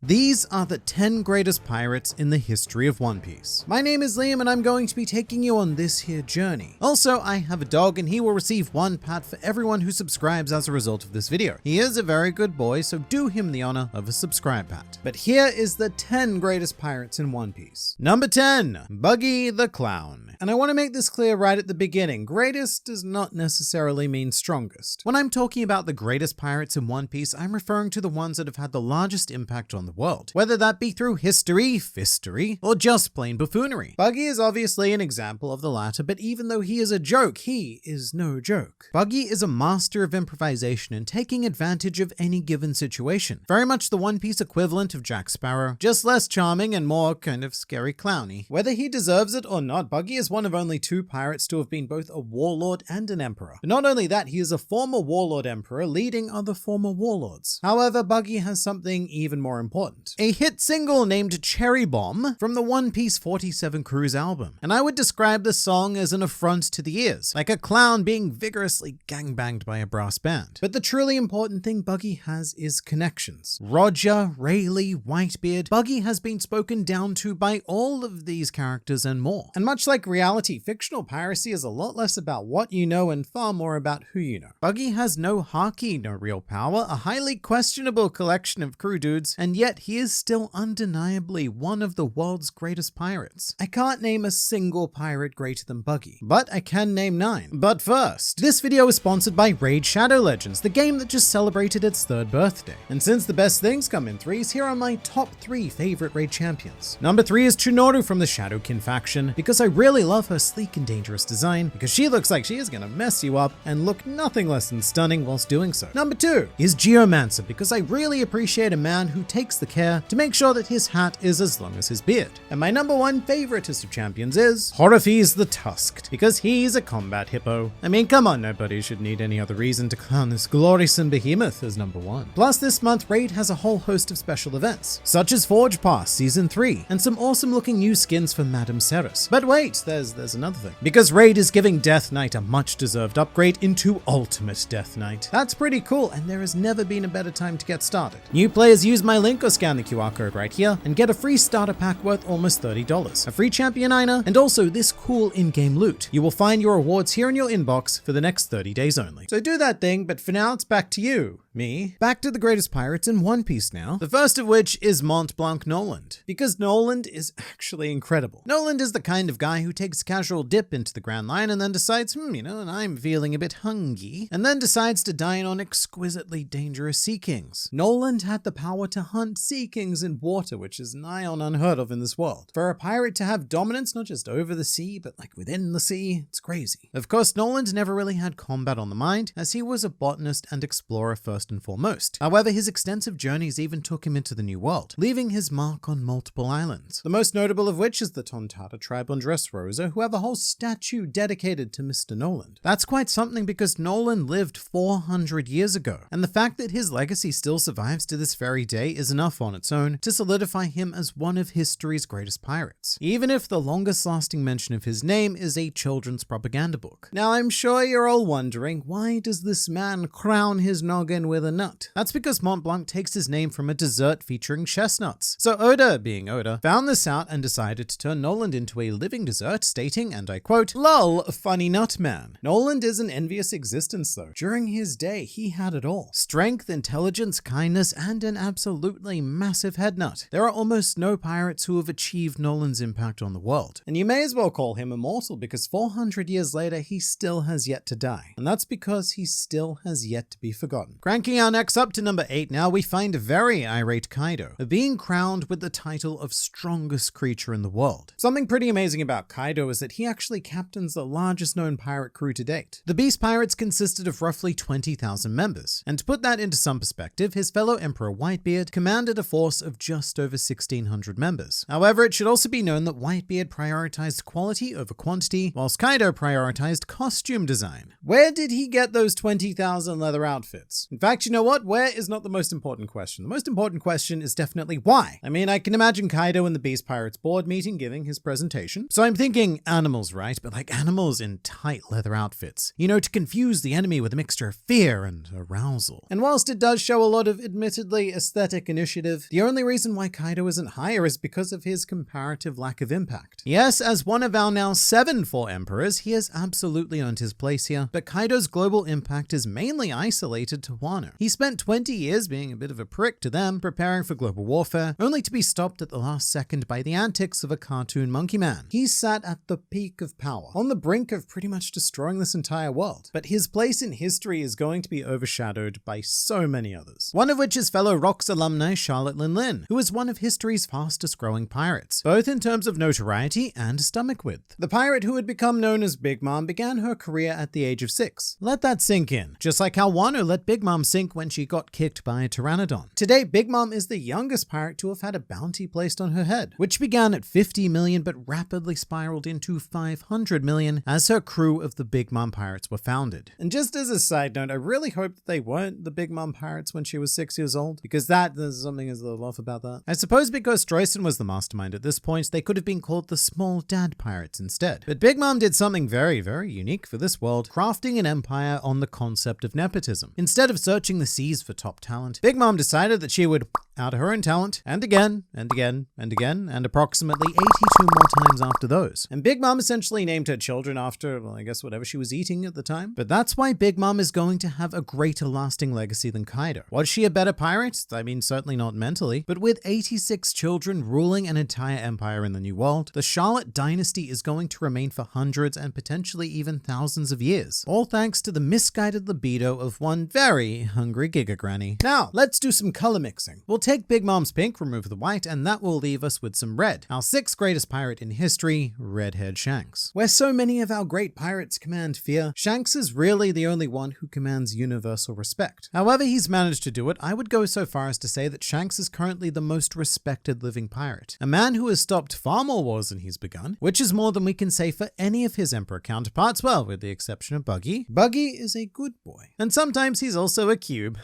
These are the 10 greatest pirates in the history of One Piece. My name is Liam and I'm going to be taking you on this here journey. Also, I have a dog and he will receive one pat for everyone who subscribes as a result of this video. He is a very good boy, so do him the honor of a subscribe pat. But here is the 10 greatest pirates in One Piece. Number 10, Buggy the Clown. And I want to make this clear right at the beginning. Greatest does not necessarily mean strongest. When I'm talking about the greatest pirates in One Piece, I'm referring to the ones that have had the largest impact on the world, whether that be through history, fistery, or just plain buffoonery. Buggy is obviously an example of the latter, but even though he is a joke, he is no joke. Buggy is a master of improvisation and taking advantage of any given situation. Very much the One Piece equivalent of Jack Sparrow, just less charming and more kind of scary clowny. Whether he deserves it or not, Buggy is one of only 2 pirates to have been both a warlord and an emperor. But not only that, he is a former warlord emperor leading other former warlords. However, Buggy has something even more important. A hit single named Cherry Bomb from the One Piece 47 Cruise album. And I would describe the song as an affront to the ears, like a clown being vigorously gangbanged by a brass band. But the truly important thing Buggy has is connections. Roger, Rayleigh, Whitebeard, Buggy has been spoken down to by all of these characters and more. And much like reality, fictional piracy is a lot less about what you know and far more about who you know. Buggy has no haki, no real power, a highly questionable collection of crew dudes, and yet he is still undeniably one of the world's greatest pirates. I can't name a single pirate greater than Buggy, but I can name 9. But first, this video is sponsored by Raid Shadow Legends, the game that just celebrated its 3rd birthday. And since the best things come in threes, here are my top 3 favorite raid champions. Number 3 is Tsunoru from the Shadowkin faction, because I really love her sleek and dangerous design, because she looks like she is gonna mess you up and look nothing less than stunning whilst doing so. Number 2 is Geomancer, because I really appreciate a man who takes the care to make sure that his hat is as long as his beard. And my number 1 favoritist of champions is Horafes the Tusked, because he's a combat hippo. I mean, come on, nobody should need any other reason to crown this gloriousome behemoth as number 1. Plus, this month, Raid has a whole host of special events, such as Forge Pass Season 3, and some awesome looking new skins for Madame Ceres. But wait, there's another thing. Because Raid is giving Death Knight a much deserved upgrade into Ultimate Death Knight. That's pretty cool, and there has never been a better time to get started. New players use my link or scan the QR code right here and get a free starter pack worth almost $30, a free champion Ina, and also this cool in-game loot. You will find your rewards here in your inbox for the next 30 days only. So do that thing, but for now it's back to you. Me. Back to the greatest pirates in One Piece now. The first of which is Mont Blanc Noland, because Noland is actually incredible. Noland is the kind of guy who takes a casual dip into the Grand Line and then decides, I'm feeling a bit hungry, and then decides to dine on exquisitely dangerous sea kings. Noland had the power to hunt sea kings in water, which is nigh on unheard of in this world. For a pirate to have dominance not just over the sea, but like within the sea, it's crazy. Of course, Noland never really had combat on the mind, as he was a botanist and explorer first and foremost. However, his extensive journeys even took him into the New World, leaving his mark on multiple islands. The most notable of which is the Tontata tribe on Dressrosa, who have a whole statue dedicated to Mr. Noland. That's quite something because Noland lived 400 years ago, and the fact that his legacy still survives to this very day is enough on its own to solidify him as one of history's greatest pirates, even if the longest lasting mention of his name is a children's propaganda book. Now, I'm sure you're all wondering, why does this man crown his noggin with a nut? That's because Mont Blanc takes his name from a dessert featuring chestnuts. So Oda, being Oda, found this out and decided to turn Noland into a living dessert, stating, and I quote, "Lol, funny nut man." Noland is an envious existence though. During his day, he had it all. Strength, intelligence, kindness, and an absolutely massive head nut. There are almost no pirates who have achieved Noland's impact on the world. And you may as well call him immortal because 400 years later, he still has yet to die. And that's because he still has yet to be forgotten. Cranking our necks up to number 8 now, we find very irate Kaido, being crowned with the title of strongest creature in the world. Something pretty amazing about Kaido is that he actually captains the largest known pirate crew to date. The Beast Pirates consisted of roughly 20,000 members, and to put that into some perspective, his fellow Emperor Whitebeard commanded a force of just over 1,600 members. However, it should also be known that Whitebeard prioritized quality over quantity, whilst Kaido prioritized costume design. Where did he get those 20,000 leather outfits? In fact, fact, you know what? Where is not the most important question. The most important question is definitely why. I mean, I can imagine Kaido in the Beast Pirates board meeting giving his presentation. So I'm thinking animals, right? But like animals in tight leather outfits. You know, to confuse the enemy with a mixture of fear and arousal. And whilst it does show a lot of admittedly aesthetic initiative, the only reason why Kaido isn't higher is because of his comparative lack of impact. Yes, as one of our now 7 Four Emperors, he has absolutely earned his place here, but Kaido's global impact is mainly isolated to Wano. He spent 20 years being a bit of a prick to them, preparing for global warfare, only to be stopped at the last second by the antics of a cartoon monkey man. He sat at the peak of power, on the brink of pretty much destroying this entire world. But his place in history is going to be overshadowed by so many others. One of which is fellow Rocks alumni Charlotte Lin, who is one of history's fastest growing pirates, both in terms of notoriety and stomach width. The pirate who had become known as Big Mom began her career at the age of 6. Let that sink in, just like how Wano let Big Mom sink when she got kicked by a pteranodon. Today, Big Mom is the youngest pirate to have had a bounty placed on her head, which began at 50 million but rapidly spiraled into 500 million as her crew of the Big Mom Pirates were founded. And just as a side note, I really hope that they weren't the Big Mom Pirates when she was 6 years old, because there's something is a little off about that. I suppose because Stroyson was the mastermind at this point, they could have been called the Small Dad Pirates instead. But Big Mom did something very, very unique for this world, crafting an empire on the concept of nepotism. Instead of searching the seas for top talent, Big Mom decided that she would out her own talent, and again, and again, and again, and approximately 82 more times after those. And Big Mom essentially named her children after, well, I guess whatever she was eating at the time. But that's why Big Mom is going to have a greater lasting legacy than Kaido. Was she a better pirate? I mean, certainly not mentally, but with 86 children ruling an entire empire in the New World, the Charlotte dynasty is going to remain for hundreds and potentially even thousands of years, all thanks to the misguided libido of one very hungry Giga Granny. Now, let's do some color mixing. We'll take Big Mom's pink, remove the white, and that will leave us with some red. Our 6th greatest pirate in history, red-haired Shanks. Where so many of our great pirates command fear, Shanks is really the only one who commands universal respect. However he's managed to do it, I would go so far as to say that Shanks is currently the most respected living pirate. A man who has stopped far more wars than he's begun, which is more than we can say for any of his emperor counterparts, well, with the exception of Buggy. Buggy is a good boy. And sometimes he's also a cube.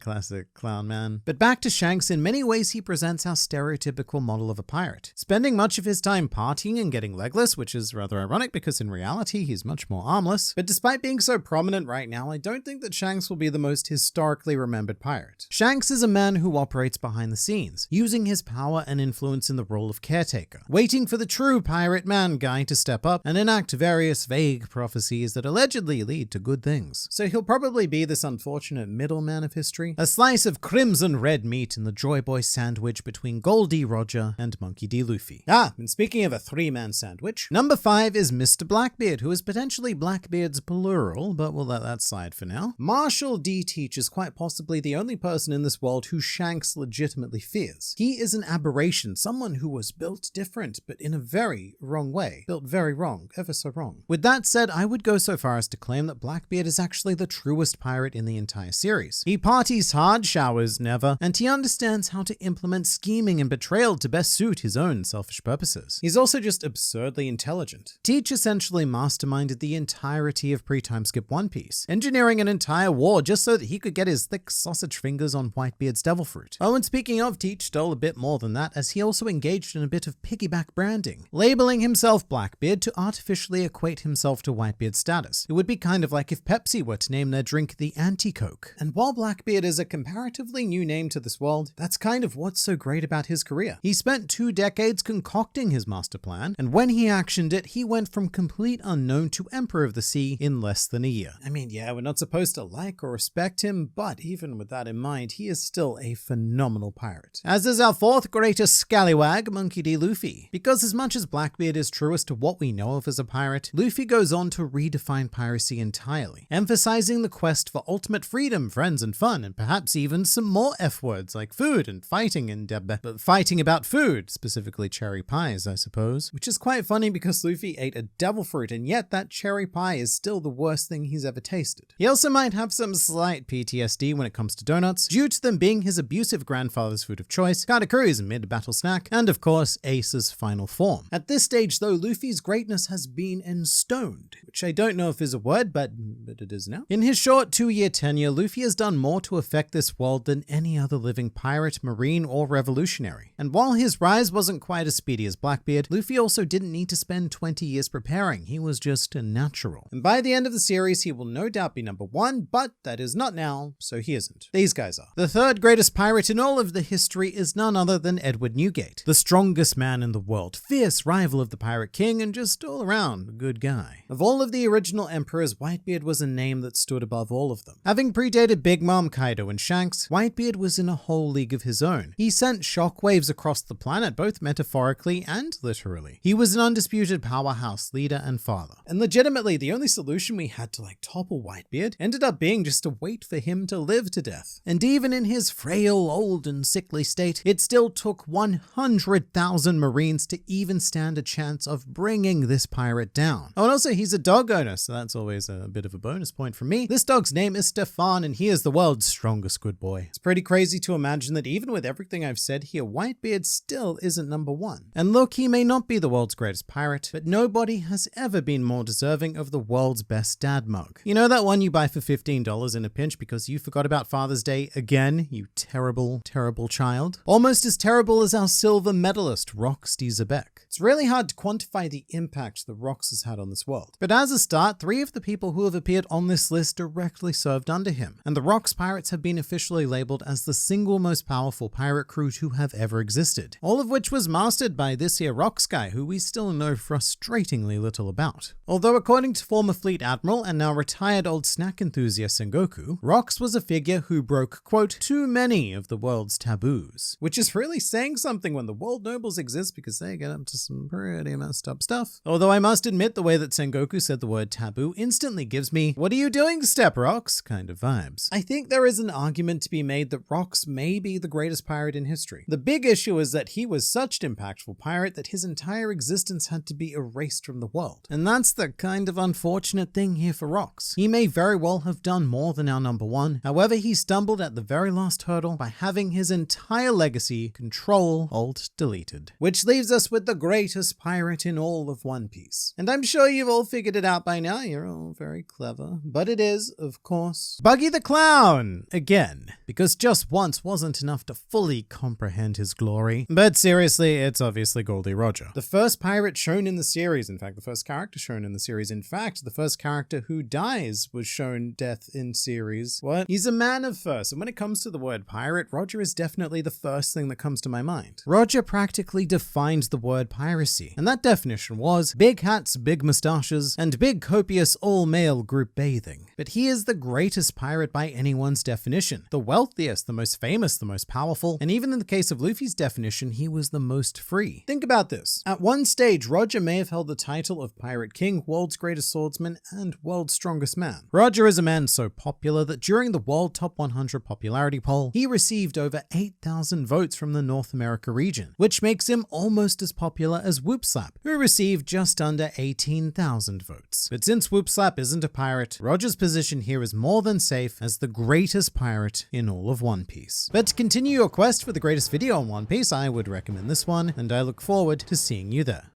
Classic clown man. But back to Shanks, in many ways he presents our stereotypical model of a pirate, spending much of his time partying and getting legless, which is rather ironic because in reality he's much more armless. But despite being so prominent right now, I don't think that Shanks will be the most historically remembered pirate. Shanks is a man who operates behind the scenes, using his power and influence in the role of caretaker, waiting for the true pirate man guy to step up and enact various vague prophecies that allegedly lead to good things. So he'll probably be this unfortunate middleman of history, a slice of crimson red meat in the Joy Boy sandwich between Goldie Roger and Monkey D. Luffy. And speaking of a 3-man sandwich, number 5 is Mr. Blackbeard, who is potentially Blackbeard's plural, but we'll let that slide for now. Marshall D. Teach is quite possibly the only person in this world who Shanks legitimately fears. He is an aberration, someone who was built different, but in a very wrong way. Built very wrong, ever so wrong. With that said, I would go so far as to claim that Blackbeard is actually the truest pirate in the entire series. He parties hard, showers never, and he understands how to implement scheming and betrayal to best suit his own selfish purposes. He's also just absurdly intelligent. Teach essentially masterminded the entirety of pre-time skip One Piece, engineering an entire war just so that he could get his thick sausage fingers on Whitebeard's devil fruit. Oh, and speaking of, Teach stole a bit more than that, as he also engaged in a bit of piggyback branding, labeling himself Blackbeard to artificially equate himself to Whitebeard's status. It would be kind of like if Pepsi were to name their drink the Anti-Coke. And while Blackbeard is a comparatively new name to this world, that's kind of what's so great about his career. He spent 2 decades concocting his master plan, and when he actioned it, he went from complete unknown to Emperor of the Sea in less than a year. I mean, yeah, we're not supposed to like or respect him, but even with that in mind, he is still a phenomenal pirate. As is our 4th greatest scallywag, Monkey D. Luffy. Because as much as Blackbeard is truest to what we know of as a pirate, Luffy goes on to redefine piracy entirely, emphasizing the quest for ultimate freedom, friends, and fun, and perhaps even some more F-words foods, like food and fighting and fighting about food, specifically cherry pies, I suppose. Which is quite funny because Luffy ate a devil fruit, and yet that cherry pie is still the worst thing he's ever tasted. He also might have some slight PTSD when it comes to donuts, due to them being his abusive grandfather's food of choice, Kaido's mid-battle snack, and of course, Ace's final form. At this stage though, Luffy's greatness has been enstoned, which I don't know if is a word, but it is now. In his short 2-year tenure, Luffy has done more to affect this world than any other living pirate, marine, or revolutionary. And while his rise wasn't quite as speedy as Blackbeard, Luffy also didn't need to spend 20 years preparing. He was just a natural. And by the end of the series, he will no doubt be number 1, but that is not now, so he isn't. These guys are. The third greatest pirate in all of the history is none other than Edward Newgate, the strongest man in the world, fierce rival of the Pirate King, and just all around a good guy. Of all of the original emperors, Whitebeard was a name that stood above all of them. Having predated Big Mom, Kaido, and Shanks, Whitebeard was in a whole league of his own. He sent shockwaves across the planet, both metaphorically and literally. He was an undisputed powerhouse leader and father. And legitimately, the only solution we had to topple Whitebeard ended up being just to wait for him to live to death. And even in his frail, old, and sickly state, it still took 100,000 Marines to even stand a chance of bringing this pirate down. Oh, and also he's a dog owner, so that's always a bit of a bonus point for me. This dog's name is Stefan, and he is the world's strongest good boy. It's pretty crazy to imagine that even with everything I've said here, Whitebeard still isn't number 1. And look, he may not be the world's greatest pirate, but nobody has ever been more deserving of the world's best dad mug. You know that one you buy for $15 in a pinch because you forgot about Father's Day again, you terrible, terrible child? Almost as terrible as our silver medalist, Roxy Zebek. It's really hard to quantify the impact the Rox has had on this world. But as a start, 3 of the people who have appeared on this list directly served under him, and the Rox pirates have been officially labeled as the single most powerful pirate crew to have ever existed. All of which was mastered by this here Rox guy, who we still know frustratingly little about. Although according to former Fleet Admiral and now retired old snack enthusiast Sengoku, Rox was a figure who broke, quote, too many of the world's taboos. Which is really saying something when the world nobles exist, because they get up to some pretty messed up stuff. Although I must admit the way that Sengoku said the word taboo instantly gives me, what are you doing, Step Rox? Kind of vibes. I think there is an argument to be made that Rox may be the greatest pirate in history. The big issue is that he was such an impactful pirate that his entire existence had to be erased from the world. And that's the kind of unfortunate thing here for Rox. He may very well have done more than our number 1. However, he stumbled at the very last hurdle by having his entire legacy Control-Alt-Deleted. Which leaves us with the greatest pirate in all of One Piece. And I'm sure you've all figured it out by now, you're all very clever. But it is, of course, Buggy the Clown! Again. Because just once wasn't enough to fully comprehend his glory. But seriously, it's obviously Goldie Roger. The first pirate shown in the series, in fact, the first character shown in the series, in fact, the first character who dies was shown death in series. What? He's a man of first, and when it comes to the word pirate, Roger is definitely the first thing that comes to my mind. Roger practically defined the word piracy, and that definition was big hats, big mustaches, and big copious all-male group bathing. But he is the greatest pirate by anyone's definition. The wealthiest, the most famous, the most powerful, and even in the case of Luffy's definition, he was the most free. Think about this. At one stage, Roger may have held the title of Pirate King, World's Greatest Swordsman, and World's Strongest Man. Roger is a man so popular that during the World Top 100 popularity poll, he received over 8,000 votes from the North America region, which makes him almost as popular as Whoopslap, who received just under 18,000 votes. But since Whoopslap isn't a pirate, Roger's position here is more than safe as the greatest pirate in all of One Piece. But to continue your quest for the greatest video on One Piece, I would recommend this one, and I look forward to seeing you there.